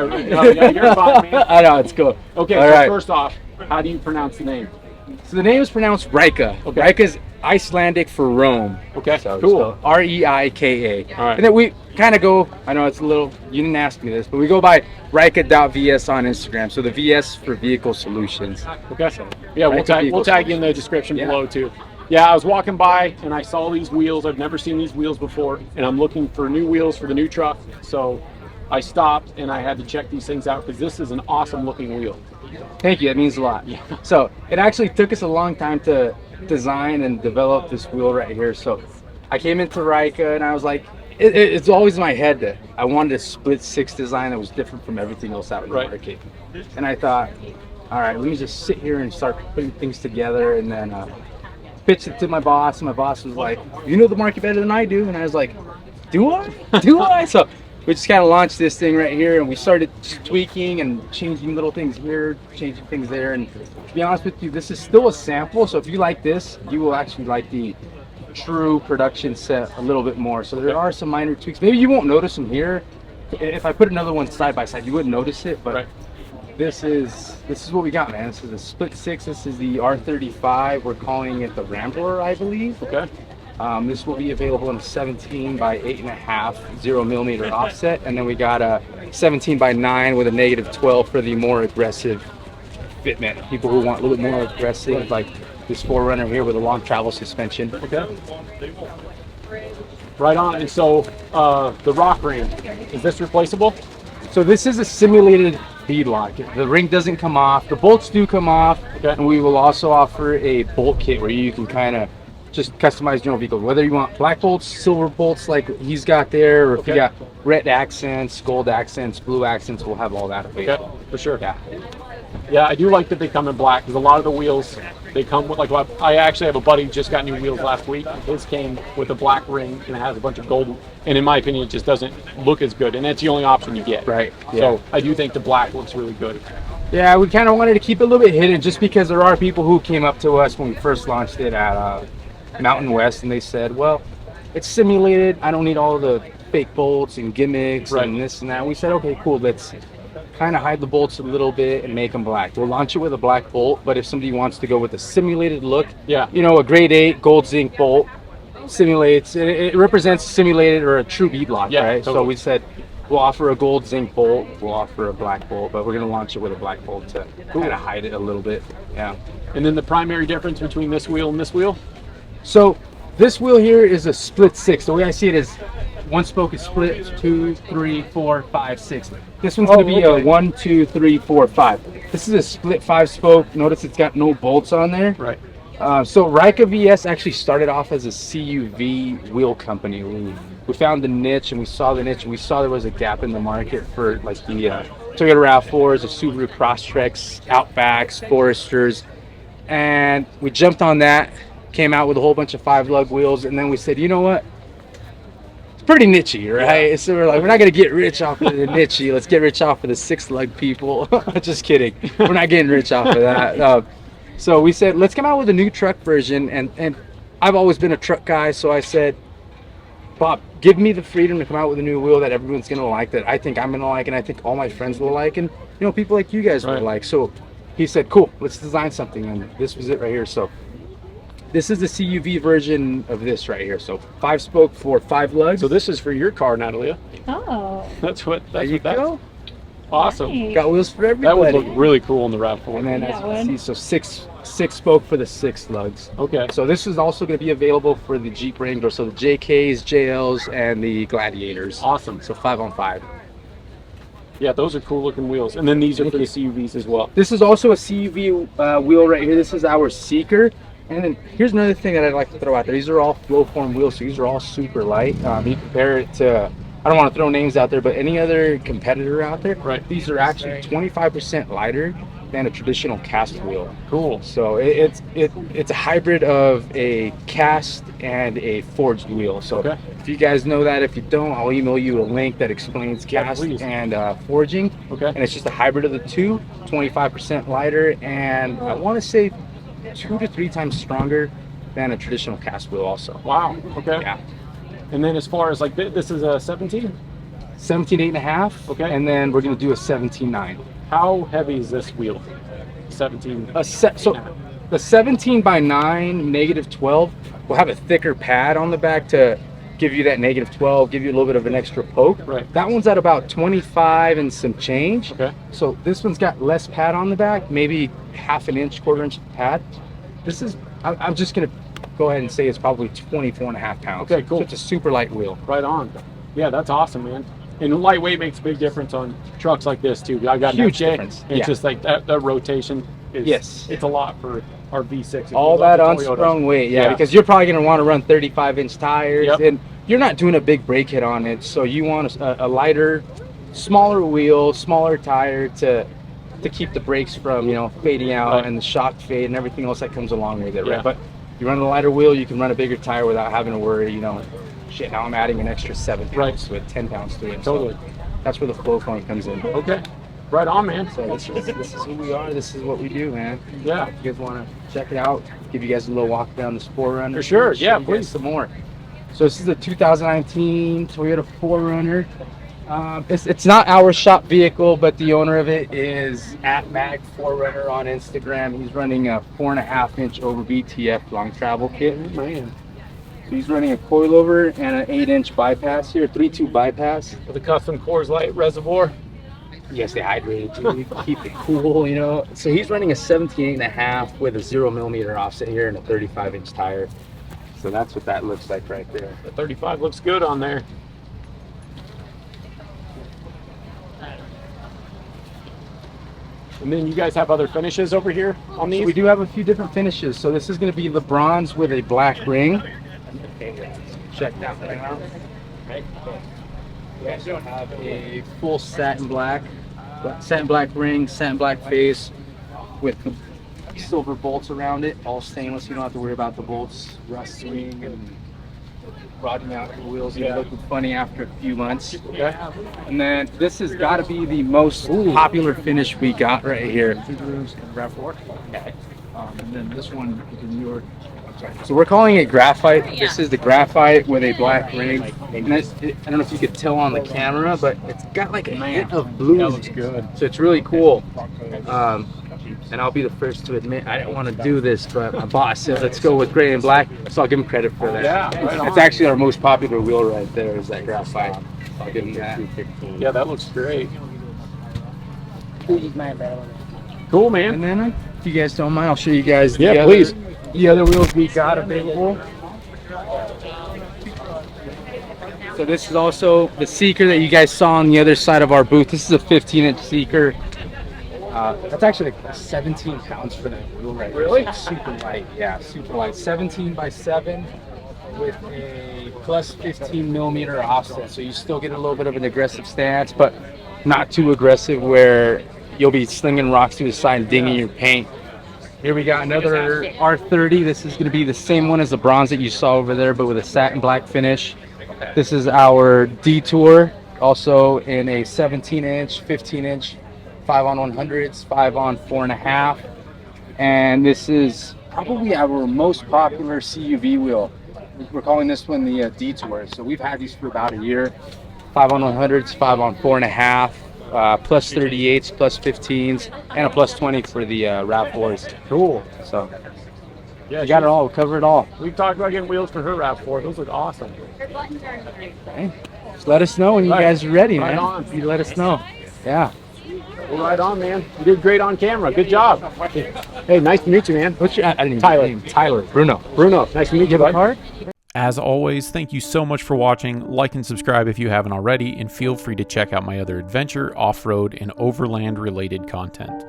you're fine, man. I know, it's cool. Okay, All so right. first off, how do you pronounce the name? So the name is pronounced Reika. Okay. Reika is Icelandic for Rome. Okay, So cool. Reika. All right. And then we kind of go, I know it's a little, you didn't ask me this, but we go by Reika.vs on Instagram. So the VS for Vehicle Solutions. Okay. Yeah, we'll tag you in the description below too. Yeah, I was walking by and I saw these wheels. I've never seen these wheels before, and I'm looking for new wheels for the new truck. So I stopped and I had to check these things out because this is an awesome looking wheel. Thank you, that means a lot. Yeah. So it actually took us a long time to design and develop this wheel right here. So I came into Reika and I was like, it's always in my head that I wanted a split six design that was different from everything else out in the market. And I thought, all right, let me just sit here and start putting things together, and then pitched it to my boss, and my boss was like, you know the market better than I do. And I was like, do I? Do I? So we just kind of launched this thing right here, and we started tweaking and changing little things here, changing things there. And to be honest with you, this is still a sample. So if you like this, you will actually like the true production set a little bit more. So there are some minor tweaks. Maybe you won't notice them here. If I put another one side by side, you wouldn't notice it. But this is what we got, man. This is a split six. This is the R35. We're calling it the Rambler, I believe. Okay. This will be available in a 17 by 8.5 0mm offset, and then we got a 17 by 9 with a -12 for the more aggressive fitment. People who want a little bit more aggressive, like this 4Runner here with a long travel suspension. Okay. Right on. And so the rock ring, is this replaceable? So this is a simulated bead lock. The ring doesn't come off. The bolts do come off, and we will also offer a bolt kit where you can kind of just customize your own vehicle. Whether you want black bolts, silver bolts like he's got there, or if you got red accents, gold accents, blue accents, we'll have all that available. Okay, for sure. Yeah. Yeah, I do like that they come in black because a lot of the wheels, they come with, like, I actually have a buddy who just got new wheels last week. His came with a black ring and it has a bunch of gold, and in my opinion it just doesn't look as good, and that's the only option you get. Right. Yeah. So I do think the black looks really good. Yeah, we kind of wanted to keep it a little bit hidden just because there are people who came up to us when we first launched it at Mountain West, and they said, well, it's simulated, I don't need all the fake bolts and gimmicks and this and that. We said, okay, cool, let's kind of hide the bolts a little bit and make them black. We'll launch it with a black bolt, but if somebody wants to go with a simulated look, you know, a grade 8 gold zinc bolt simulates, it represents simulated or a true bead lock, right? Totally. So we said we'll offer a gold zinc bolt, we'll offer a black bolt, but we're going to launch it with a black bolt to kind of hide it a little bit. Yeah. And then the primary difference between this wheel and this wheel? So this wheel here is a split six. The way I see it is one spoke is split, 2, 3, 4, 5, 6. This one's going to be a 1, 2, 3, 4, 5. This is a split 5 spoke. Notice it's got no bolts on there. Right. So Reika VS actually started off as a CUV wheel company. We found the niche, and we saw the niche, and we saw there was a gap in the market for like the Toyota RAV4s, the Subaru Crosstreks, Outbacks, Foresters, and we jumped on that. Came out with a whole bunch of 5-lug wheels, and then we said, you know what? It's pretty nichey, right? Yeah. So we're like, we're not gonna get rich off of the nichey. Let's get rich off of the 6-lug people. Just kidding. We're not getting rich off of that. So we said, let's come out with a new truck version, and I've always been a truck guy, so I said, Bob, give me the freedom to come out with a new wheel that everyone's gonna like, that I think I'm gonna like, and I think all my friends will like, and you know, people like you guys will like. So he said, cool, let's design something, and this was it right here. So this is the CUV version of this right here. So 5 spoke for 5 lugs. So this is for your car, Natalia. Oh. That's what go. Awesome. Nice. Got wheels for everybody. That would look really cool in the RAV4. And then as you can see, so six spoke for the 6 lugs. Okay. So this is also going to be available for the Jeep Wrangler. So the JKs, JLs, and the Gladiators. Awesome. So 5-on-5. Yeah, those are cool looking wheels. And then these are for the CUVs as well. This is also a CUV wheel right here. This is our Seeker. And then here's another thing that I'd like to throw out there. These are all flow form wheels, so these are all super light. You compare it to, I don't want to throw names out there, but any other competitor out there, these are actually 25% lighter than a traditional cast wheel. Cool. So it's a hybrid of a cast and a forged wheel. So if you guys know that, if you don't, I'll email you a link that explains cast and forging. And it's just a hybrid of the two, 25% lighter, and I want to say 2 to 3 times stronger than a traditional cast wheel also. Wow. Okay. Yeah. And then as far as like this is a 17? 17.5. Okay. And then we're gonna do a 17.9. How heavy is this wheel? 17. So the 17/9 -12 will have a thicker pad on the back to give you that -12, give you a little bit of an extra poke. Right. That one's at about 25 and some change. Okay. So this one's got less pad on the back, maybe half an inch, quarter inch pad. This is, I'm just gonna go ahead and say it's probably 24.5 pounds. Okay, cool. So it's a super light wheel. Right on. Yeah, that's awesome, man. And lightweight makes a big difference on trucks like this too. I got Huge an FJ, difference. and it's Yeah. just like that rotation is, Yes. it's a lot for our V6. All that unsprung weight, yeah, because you're probably going to want to run 35-inch tires, Yep. and you're not doing a big brake hit on it, so you want a lighter, smaller wheel, smaller tire to keep the brakes from, you know, fading out, Right. and the shock fade and everything else that comes along with it, Yeah. right? But you run a lighter wheel, you can run a bigger tire without having to worry, you know, shit, now I'm adding an extra 7 pounds with 10 pounds to it. Totally. So that's where the flow point comes in. Okay. Right on, man. So this is who we are. This is what we do, man. Yeah. If you guys want to check it out, give you guys a little walk down the 4Runner. For sure. Show Yeah, you guys please. some more. So this is a 2019 Toyota 4Runner. It's not our shop vehicle, but the owner of it is @Mag4Runner on Instagram. He's running a 4.5-inch over VTF long travel kit. Man. So he's running a coilover and an 8-inch bypass here, 3.2 bypass. With a custom Coors Light reservoir. Yes, they hydrated too. Keep it cool, you know. So he's running a 17.5 with a 0mm offset here and a 35-inch tire. So that's what that looks like right there. The 35 looks good on there. And then you guys have other finishes over here on these? So we do have a few different finishes. So this is going to be the bronze with a black ring. Check that one out. We also have a full satin black ring, satin black face with silver bolts around it, all stainless. You don't have to worry about the bolts rusting and rotting out the wheels and looking funny after a few months. Okay. And then this has got to be the most popular finish we got right here. RAV4. And then this one is in New York. So we're calling it graphite. This is the graphite with a black ring. And I don't know if you could tell on the camera, but it's got like a hint of blue. That looks good. So it's really cool. And I'll be the first to admit I didn't want to do this, but my boss said let's go with gray and black, so I'll give him credit for that. Yeah, right on. It's actually our most popular wheel right there, is that graphite. I'll give him that. Yeah, that looks great. Cool, And man. then, if you guys don't mind, I'll show you guys Yeah, please. the other wheels we got available. So this is also the Seeker that you guys saw on the other side of our booth. This is a 15-inch Seeker. That's actually like 17 pounds for that wheel right here. Really? So it's super light. Yeah, super light. 17/7 with a plus 15mm offset. So you still get a little bit of an aggressive stance, but not too aggressive where you'll be slinging rocks to the side and dinging your paint. Here we got another R30. This is going to be the same one as the bronze that you saw over there, but with a satin black finish. This is our Detour, also in a 17-inch, 15-inch, 5/100s, 5/4.5. And this is probably our most popular CUV wheel. We're calling this one the Detour. So we've had these for about a year. 5/100s, 5/4.5, plus 38s, plus 15s, and a plus 20 for the RAV4s. Cool. So Yeah, we got it all. We covered it all. We've talked about getting wheels for her RAV4. Those look awesome. Okay. Just let us know when you Right. guys are ready, Right man. on. You let us know. Yeah. Well, right on, man. You did great on camera. Good job. Hey, nice to meet you, man. What's your I didn't even Tyler. name. Tyler. Bruno. Bruno, nice to meet you, Give a bud. card? As always, thank you so much for watching. Like and subscribe if you haven't already, and feel free to check out my other adventure, off-road, and overland related content.